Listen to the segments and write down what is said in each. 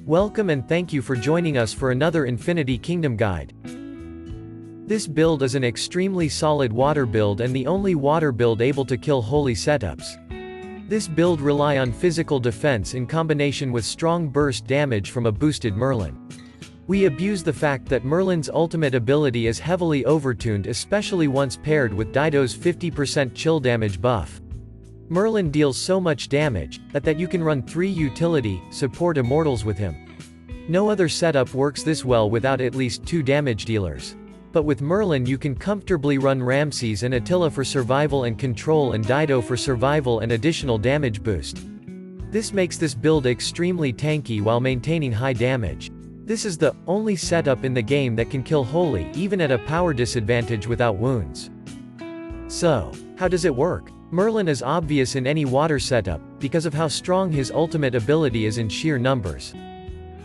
Welcome and thank you for joining us for another Infinity Kingdom guide. This build is an extremely solid water build and the only water build able to kill holy setups. This build rely on physical defense in combination with strong burst damage from a boosted Merlin. We abuse the fact that Merlin's ultimate ability is heavily overtuned, especially once paired with DIDO's 50% chill damage buff. Merlin deals so much damage, that you can run 3 utility, support immortals with him. No other setup works this well without at least 2 damage dealers. But with Merlin you can comfortably run Ramses and Attila for survival and control and DIDO for survival and additional damage boost. This makes this build extremely tanky while maintaining high damage. This is the only setup in the game that can kill holy even at a power disadvantage without wounds. So, how does it work? Merlin is obvious in any water setup, because of how strong his ultimate ability is in sheer numbers.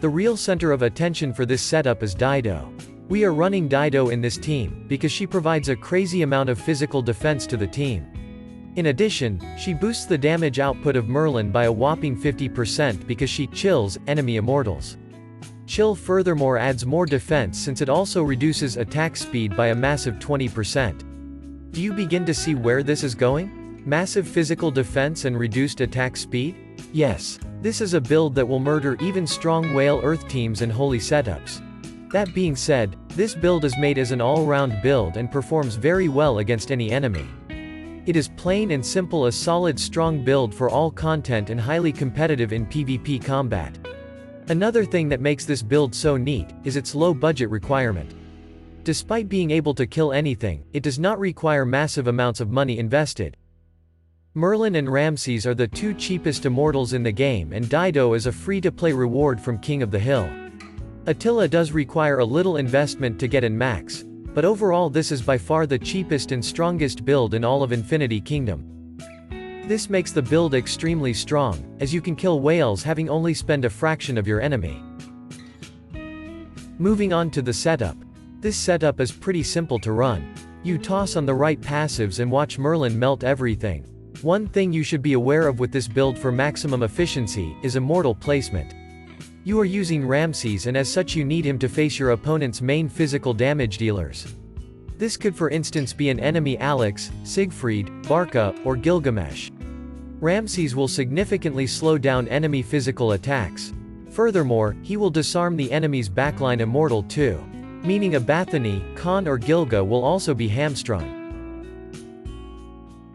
The real center of attention for this setup is DIDO. We are running DIDO in this team, because she provides a crazy amount of physical defense to the team. In addition, she boosts the damage output of Merlin by a whopping 50% because she chills enemy immortals. Chill furthermore adds more defense since it also reduces attack speed by a massive 20%. Do you begin to see where this is going? Massive physical defense and reduced attack speed? Yes. This is a build that will murder even strong Whale Earth teams and holy setups. That being said, this build is made as an all-round build and performs very well against any enemy. It is plain and simple, a solid strong build for all content and highly competitive in PvP combat. Another thing that makes this build so neat is its low budget requirement. Despite being able to kill anything, it does not require massive amounts of money invested. Merlin and Ramses are the 2 cheapest immortals in the game and DIDO is a free-to-play reward from King of the Hill. Attila does require a little investment to get in max, but overall this is by far the cheapest and strongest build in all of Infinity Kingdom. This makes the build extremely strong, as you can kill whales having only spent a fraction of your enemy. Moving on to the setup. This setup is pretty simple to run. You toss on the right passives and watch Merlin melt everything. One thing you should be aware of with this build for maximum efficiency is immortal placement. You are using Ramses and as such you need him to face your opponent's main physical damage dealers. This could for instance be an enemy Alex, Siegfried, Barca, or Gilgamesh. Ramses will significantly slow down enemy physical attacks. Furthermore, he will disarm the enemy's backline immortal too. Meaning a Bathany, Khan or Gilga will also be hamstrung.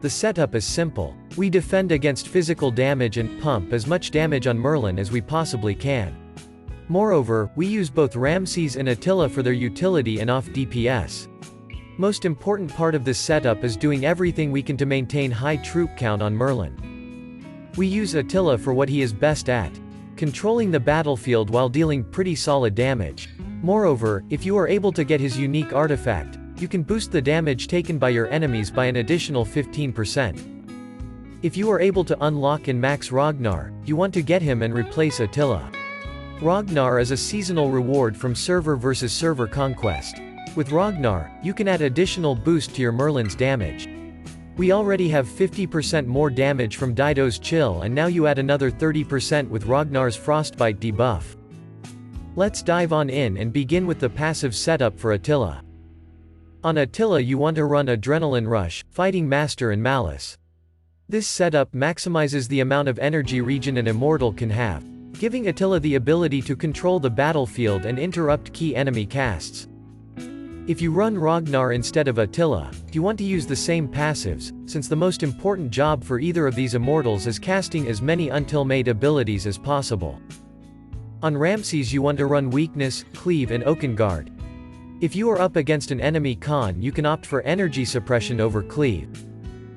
The setup is simple. We defend against physical damage and pump as much damage on Merlin as we possibly can. Moreover, we use both Ramses and Attila for their utility and off DPS. Most important part of this setup is doing everything we can to maintain high troop count on Merlin. We use Attila for what he is best at, controlling the battlefield while dealing pretty solid damage. Moreover, if you are able to get his unique artifact, you can boost the damage taken by your enemies by an additional 15%. If you are able to unlock and max Ragnar, you want to get him and replace Attila. Ragnar is a seasonal reward from server versus server conquest. With Ragnar, you can add additional boost to your Merlin's damage. We already have 50% more damage from DIDO's chill and now you add another 30% with Ragnar's frostbite debuff. Let's dive on in and begin with the passive setup for Attila. On Attila you want to run Adrenaline Rush, Fighting Master and Malice. This setup maximizes the amount of energy regen an immortal can have, giving Attila the ability to control the battlefield and interrupt key enemy casts. If you run Ragnar instead of Attila, you want to use the same passives, since the most important job for either of these immortals is casting as many until-made abilities as possible. On Ramses you want to run Weakness, Cleave and Oakengard. If you are up against an enemy Khan you can opt for energy suppression over Cleave,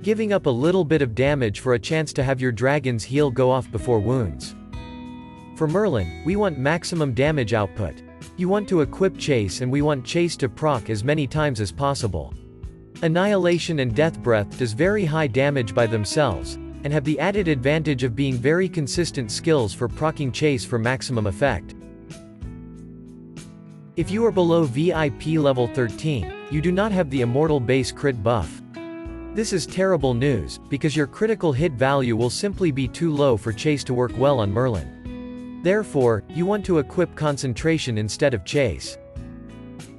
giving up a little bit of damage for a chance to have your dragon's heal go off before wounds. For Merlin, we want maximum damage output. You want to equip Chase and we want Chase to proc as many times as possible. Annihilation and Death Breath does very high damage by themselves, and have the added advantage of being very consistent skills for proccing Chase for maximum effect. If you are below VIP level 13, you do not have the Immortal base crit buff. This is terrible news, because your critical hit value will simply be too low for Chase to work well on Merlin. Therefore, you want to equip concentration instead of chase.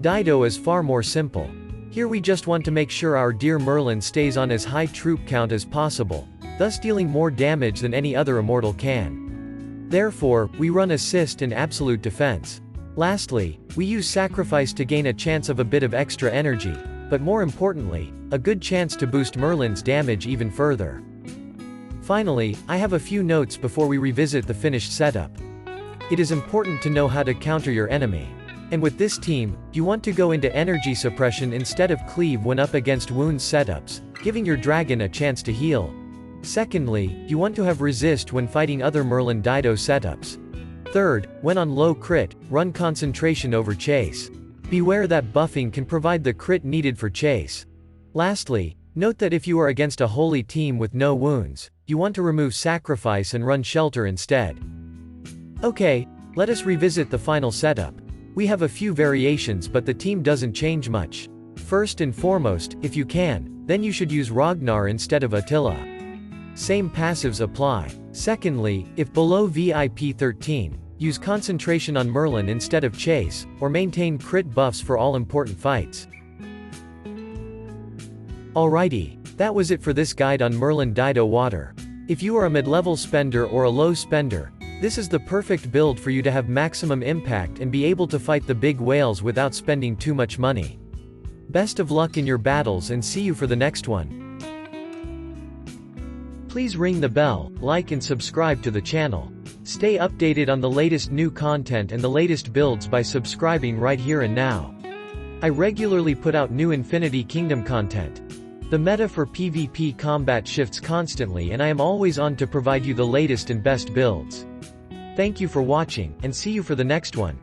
DIDO is far more simple. Here we just want to make sure our dear Merlin stays on as high troop count as possible, thus dealing more damage than any other immortal can. Therefore, we run assist and absolute defense. Lastly, we use sacrifice to gain a chance of a bit of extra energy, but more importantly, a good chance to boost Merlin's damage even further. Finally, I have a few notes before we revisit the finished setup. It is important to know how to counter your enemy. And with this team, you want to go into energy suppression instead of cleave when up against wounds setups, giving your dragon a chance to heal. Secondly, you want to have resist when fighting other Merlin DIDO setups. Third, when on low crit, run concentration over chase. Beware that buffing can provide the crit needed for chase. Lastly, note that if you are against a holy team with no wounds, you want to remove sacrifice and run shelter instead. Okay, let us revisit the final setup. We have a few variations but the team doesn't change much. First and foremost, if you can, then you should use Ragnar instead of Attila. Same passives apply. Secondly, if below VIP 13, use concentration on Merlin instead of chase, or maintain crit buffs for all important fights. Alrighty, that was it for this guide on Merlin DIDO Water. If you are a mid-level spender or a low spender, this is the perfect build for you to have maximum impact and be able to fight the big whales without spending too much money. Best of luck in your battles and see you for the next one. Please ring the bell, like and subscribe to the channel. Stay updated on the latest new content and the latest builds by subscribing right here and now. I regularly put out new Infinity Kingdom content. The meta for PvP combat shifts constantly and I am always on to provide you the latest and best builds. Thank you for watching, and see you for the next one.